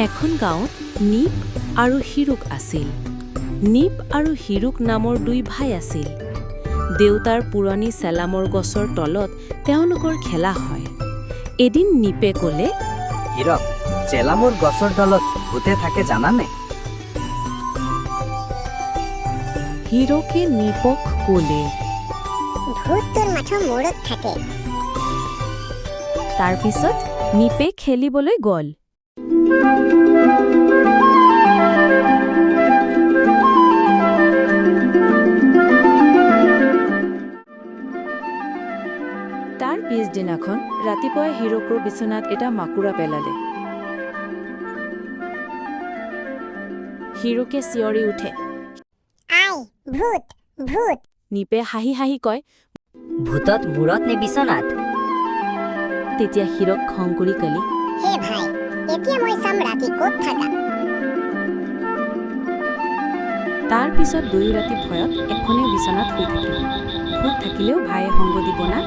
এখন গাঁৱত নিপ আৰু হিৰুক আছিল। নিপ আৰু হিৰুক নামৰ দুই ভাই আছিল। দেউতাৰ পুৰণি চেলামৰ গছৰ তলত তেওঁলোকৰ খেলা হয়। এদিন নিপে ক'লে, হিৰক, চেলামৰ গছৰ তলত ভূতে থাকে জানানে? হিৰকে নিপক ক'লে। ভূত তোৰ মাথো মূৰত থাকে। তাৰ পিছত নিপে খেলিবলৈ গ'ল। তাৰ পিছদিনাখন ৰাতিপুৱাই হিৰকৰ বিচনাত এটা মাকুৰা পেলালে। হিৰকে চিঞৰি উঠে। আই, ভূত, ভূত। নিপে হাঁহি হাঁহি কয়। ভূতত মূৰত নে বিচনাত? তেতিয়া হিৰক খং কৰি ক'লে, হে ভাই, এতিয়া মই চাম ৰাতি ক'ত থাকা। তাৰ পিছত দুয়ো ৰাতি ভয়ত এখনেই বিচনাত শুই থাকিল। ভূত থাকিলেও ভায়ে সংগ দিব না।